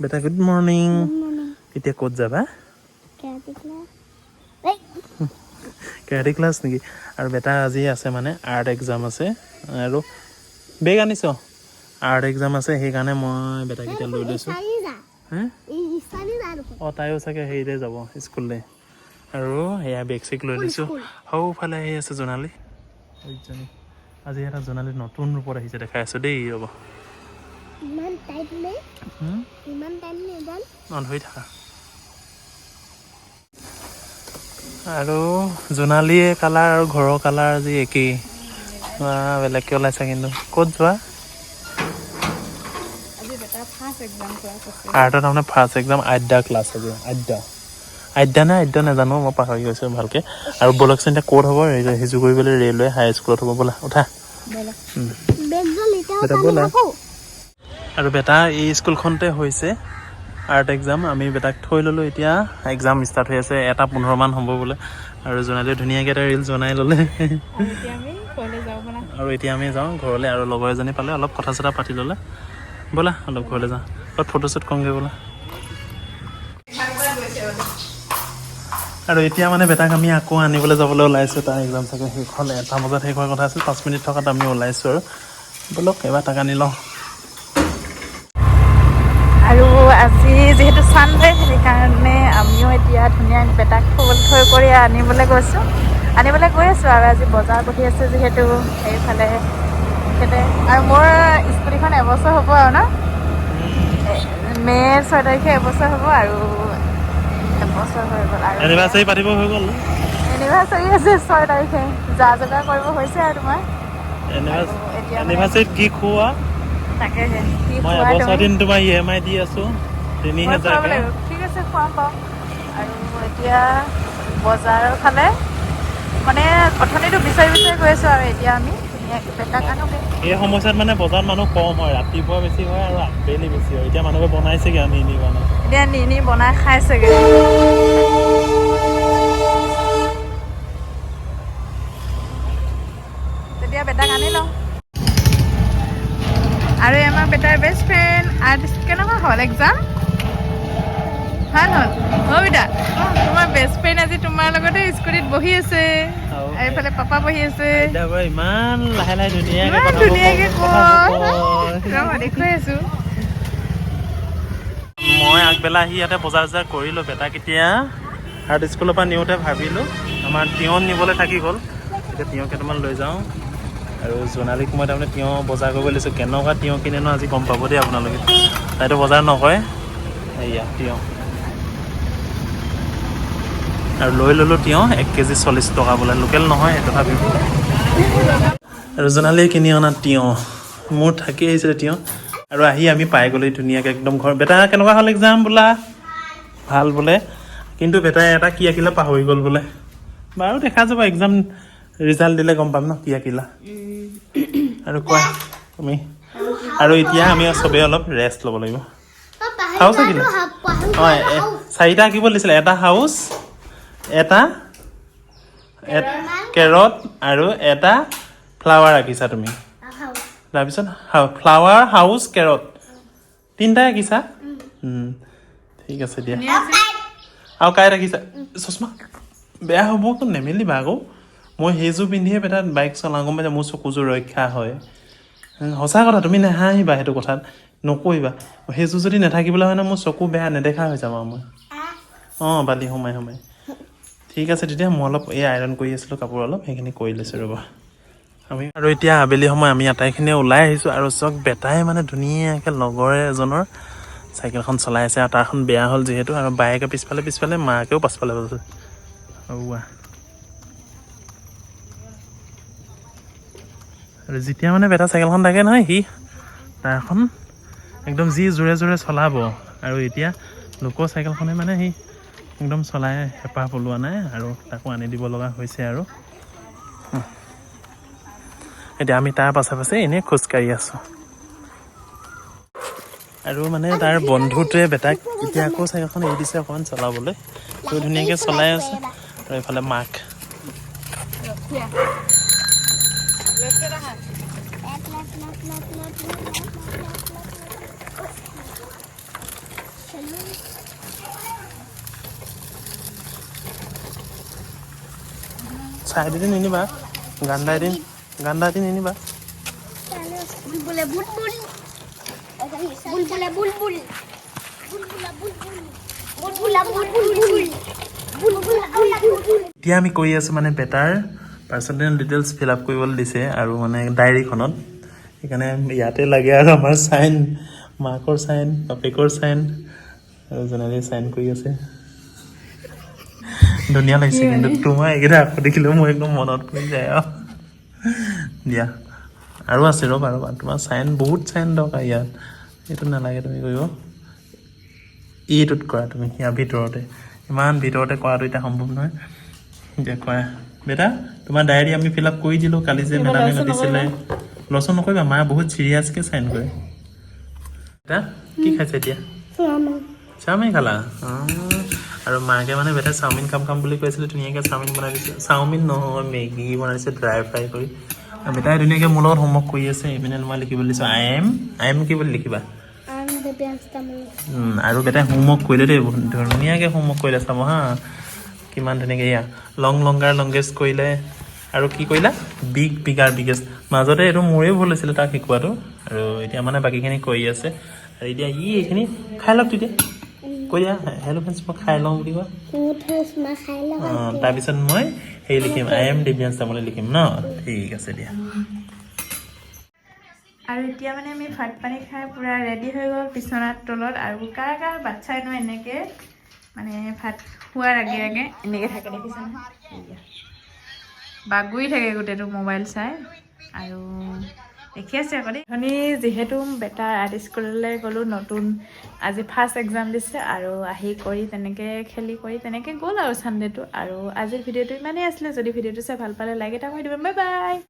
বেটা good morning এতিয়া ক'ত যাবা কেৰাটে ক্লাছ নেকি আৰু বেটা আজি আছে মানে আৰ্ট এক্সাম আছে আৰু বেগ আনিছ আৰ্ট এক্সাম আছে সেইকাৰণে মই বেটাকেইটা লৈ লৈছোঁ অঁ তাইও চাগে হেৰিতে যাব স্কুললৈ আৰু সেয়া বেগ চেগ লৈ লৈছোঁ সৌফালে আহি আছে জোনালী আজি এটা জোনালী নতুন ৰূপত আহিছে দেখাই আছোঁ দেই ৰ'ব ধৰি থাকা আৰু জোনালীয়ে কালাৰ আৰু ঘৰৰ কালাৰ আজি একেই বেলেগকৈ ওলাইছে কিন্তু ক'ত যোৱা আৰ্টৰ তাৰমানে ফাৰ্ষ্ট এক্সাম আদ্যা ক্লাছ আজি আদ্যা নাজানো মই পাহৰি গৈছোঁ ভালকৈ আৰু বলকচোন এতিয়া ক'ত হ'ব সিজু কৰিবলৈ ৰেলৱে হাই স্কুলত হ'ব ব'লা উঠা ব'লা আৰু বেটা এই স্কুলখনতে হৈছে আৰ্ট এক্সাম আমি বেটাক থৈ ল'লোঁ এতিয়া এক্সাম ষ্টাৰ্ট হৈ আছে 1:15 হ'ব বোলে আৰু জোনালীয়ে ধুনীয়াকৈ এটা ৰিলচ বনাই ল'লে আৰু এতিয়া আমি যাওঁ ঘৰলৈ আৰু লগৰ এজনী পালে অলপ কথা চথা পাতি ল'লে ব'লা অলপ ঘৰলৈ যাওঁ অলপ ফটোশ্বুট কৰোঁগৈ ব'লা আৰু এতিয়া মানে বেটাক আমি আকৌ আনিবলৈ যাবলৈ ওলাইছোঁ তাৰ এক্সাম চাগে শেষ হ'ল 1 বজাত শেষ হোৱাৰ কথা আছিল 5 মিনিট থকাত আমি ওলাইছোঁ আৰু ব'লক এবাৰ তাক আনি লওঁ আৰু আজি যিহেতু চানডে সেইকাৰণে আমিও এতিয়া ধুনীয়াকৈ বেটাক থৈ কৰি আনিবলৈ গৈ আছোঁ আৰু আজি বজাৰ বহি আছে যিহেতু সেইফালে তেখেতে আৰু মোৰ স্কুটিখন এবছৰ হ'ব আৰু ন মে' 6 তাৰিখে এবছৰ হ'ব আৰু এবছৰ হৈ গ'ল আৰু এনিভাৰ্চাৰী পাতিব হৈ গ'ল এনিভাৰ্চাৰী আছে 6 তাৰিখে যা যোগাৰ কৰিব হৈছে আৰু তোমাৰ এনিভাৰ্চাৰীত কি খোৱা তাকেহে মই এবছৰ দিন তোমাৰ EMI দি আছোঁ 3000 ঠিক আছে খুৱাম বাৰু আৰু এতিয়া বজাৰৰ ফালে মানে অথনিটো বিচাৰি গৈ আছোঁ আৰু এতিয়া আমি ধুনীয়াকৈ বেটাক আনোগৈ এই সময়ছোৱাত মানে বজাৰত মানুহ কম হয় ৰাতিপুৱা বেছি হয় আৰু আবেলি বেছি হয় এতিয়া মানুহে বনাইছেগৈ নিনি বনাই এতিয়া নিনি বনাই খাইছেগৈ তেতিয়া বেটাক আনি লওঁ আৰু আমাৰ বেটাৰ বেষ্ট ফ্ৰেণ্ড আৰ্টিষ্ট কেনেকুৱা হ'ল এক্সাম ভাল হ'ল বেটা তোমাৰ বেষ্ট ফ্ৰেণ্ড আজি তোমাৰ লগতে স্কুটিত বহি আছে এইফালে পাপা বহি আছে ইমান লাহে লাহে ধুনীয়াকৈ দেখুৱাই আছোঁ মই আগবেলা আহি ইয়াতে বজাৰ কৰিলোঁ বেটাক এতিয়া আৰ্ট স্কুলৰ পৰা নিওঁতে ভাবিলোঁ আমাৰ তিয়ঁহ নিবলৈ থাকি গ'ল এতিয়া তিয়ঁহ কেইটামান লৈ যাওঁ আৰু জোনালীক মই তাৰমানে তিয়ঁহ বজাৰ কৰিব লৈছোঁ কেনেকুৱা তিয়ঁহ কিনে ন আজি গম পাব দেই আপোনালোকে তাইতো বজাৰ নকৰে এয়া তিয়ঁহ আৰু লৈ ল'লোঁ তিয়ঁহ 1 কেজি 40 টকা বোলে লোকেল নহয় তথাপিও আৰু জোনালীয়ে কিনি অনা তিয়ঁহ মোৰ থাকি আহিছিলে তিয়ঁহ আৰু আহি আমি পাই গ'লোঁ ধুনীয়াকৈ একদম ঘৰ বেটা কেনেকুৱা হ'ল এক্সাম বোলা ভাল বোলে কিন্তু বেটাই এটা কি আঁকিলে পাহৰি গ'ল বোলে বাৰু দেখা যাব এক্সাম ৰিজাল্ট দিলে গম পাম ন কি আঁকিলা আৰু কোৱা তুমি আৰু এতিয়া আমি চবেই অলপ ৰেষ্ট ল'ব লাগিব হাউচ আঁকিলা অঁ 4টা আঁকিব দিছিলে এটা হাউচ এটা কেৰট আৰু এটা ফ্লাৱাৰ আঁকিছা তুমি তাৰপিছত ফ্লাৱাৰ হাউচ কেৰট 3টাই আঁকিছা ঠিক আছে দিয়া আৰু কাইট আঁকিছা চশমা বেয়া হ'ব নেমেলিবা আকৌ মই সেইযোৰ পিন্ধিয়ে বেটাত বাইক চলাওঁ গম পাইছা মোৰ চকুযোৰ ৰক্ষা হয় সঁচা কথা তুমি নাহাঁহিবা সেইটো কথাত নকৰিবা সেইযোৰ যদি নাথাকিবলৈ হয় ন মোৰ চকু বেয়া নেদেখা হৈ যাম আৰু মই অঁ বালি সোমাই ঠিক আছে তেতিয়া মই অলপ এই আইৰণ কৰি আছিলোঁ কাপোৰ অলপ সেইখিনি কৰি লৈছোঁ ৰ'বা আমি আৰু এতিয়া আবেলি সময় আমি আটাইখিনিয়ে ওলাই আহিছোঁ আৰু চক বেটাই মানে ধুনীয়াকৈ লগৰ এজনৰ চাইকেলখন চলাই আছে আৰু তাৰখন বেয়া হ'ল যিহেতু আৰু বায়েকে পিছফালে মাকেও পাছফালে বহিছে আৰু যেতিয়া মানে বেটা চাইকেলখন থাকে নহয় সি তাৰখন একদম যি জোৰে চলাব আৰু এতিয়া লোকৰ চাইকেলখনে মানে সি একদম চলাই হেঁপাহ পলোৱা নাই আৰু তাকো আনি দিব লগা হৈছে আৰু এতিয়া আমি তাৰ পাছে এনেই খোজকাঢ়ি আছোঁ আৰু মানে তাৰ বন্ধুটোৱে বেটাক এতিয়া আকৌ চাইকেলখন এৰি দিছে অকণমান চলাবলৈ তেওঁ ধুনীয়াকৈ চলাই আছে আৰু এইফালে মাক চাই দিন নিনিবা গান্দা এদিন নিনিবা বুলবুলে বুলবুল বুলবুলে বুলবুল বুলবুলা বুলবুল বুলবুলা বুলবুল। এতিয়া আমি কৰি আছোঁ মানে better personal details fill up কৰিবলৈ দিছে আৰু মানে ডায়েৰীখনত সেইকাৰণে ইয়াতে লাগে আৰু আমাৰ চাইন মাকৰ চাইন বাপেকৰ চাইন আৰু জেনেৰেলি চাইন কৰি আছে ধুনীয়া লাগিছে কিন্তু তোমাৰ এইকেইটা আকৌ দেখিলেও মোৰ একদম মনত পৰি যায় আৰু দিয়া আৰু আছে ৰ'বা তোমাৰ চাইন বহুত চাইন দৰকাৰ ইয়াত এইটো নালাগে তুমি কৰিব এইটোত কৰা তুমি ইয়াৰ ভিতৰতে ইমান ভিতৰতে কৰাটো এতিয়া সম্ভৱ নহয় এতিয়া কৰা বেটা তোমাৰ ডায়েৰী আমি ফিল আপ কৰি দিলোঁ কালি যে মেডামে মাতিছিলে লচন নকৰিবা মায়ে বহুত চিৰিয়াছকৈ চাইন কৰে বেটা কি খাইছে এতিয়া চাওমিন খালা আৰু মাকে মানে বেটা চাওমিন খাম বুলি কৈছিলে ধুনীয়াকৈ চাওমিন বনাই দিছে চাওমিন নহয় মেগী বনাইছে ড্ৰাই ফ্ৰাই কৰি বেটাই ধুনীয়াকৈ মোৰ লগত হোমৱৰ্ক কৰি আছে এইপিনে মই লিখিবলৈ দিছোঁ আই এম কি বুলি লিখিবা আৰু বেটাই হোমৱৰ্ক কৰিলে দেই বহুত ধুনীয়াকৈ হোমৱৰ্ক কৰিলে চাব হা কিমান ধুনীয়াকৈ এয়া লংগাৰ লংগেষ্ট কৰিলে আৰু কি কৰিলা বিগাৰ বিগেষ্ট মাজতে এইটো মোৰেই ভুল হৈছিলে তাক শিকোৱাটো আৰু এতিয়া মানে বাকীখিনি কৰি আছে আৰু এতিয়া এইখিনি খাই লওক তেতিয়া কৈ দিয়া হেল্ল' ফ্ৰেণ্ডছ মই খাই লওঁ বুলি কোৱা তাৰপিছত মই হেৰি লিখিম আই এম দিব্যাঞ্জ তামুলী লিখিম ন ঠিক আছে দিয়া আৰু এতিয়া মানে আমি ভাত পানী খাই পূৰা ৰেডি হৈ গ'ল বিচনাৰ তলত আৰু কাৰ বাচ্ছাই ন এনেকৈ মানে ভাত খোৱাৰ আগে এনেকৈ থাকে দেখিছেনে বাগৰি থাকে গোটেইটো মোবাইল চাই আৰু দেখি আছে আকৌ দেই আমি যিহেতু বেটাৰ আৰ্ট স্কুললৈ গ'লোঁ নতুন আজি ফাৰ্ষ্ট এক্সাম দিছে আৰু আহি কৰি তেনেকৈ খেলি কৰি তেনেকৈ গ'ল আৰু ছানডে'টো আৰু আজিৰ ভিডিঅ'টো ইমানেই আছিলে যদি ভিডিঅ'টো চাই ভাল পালে লাইক এটা কৰি দিব বাই বাই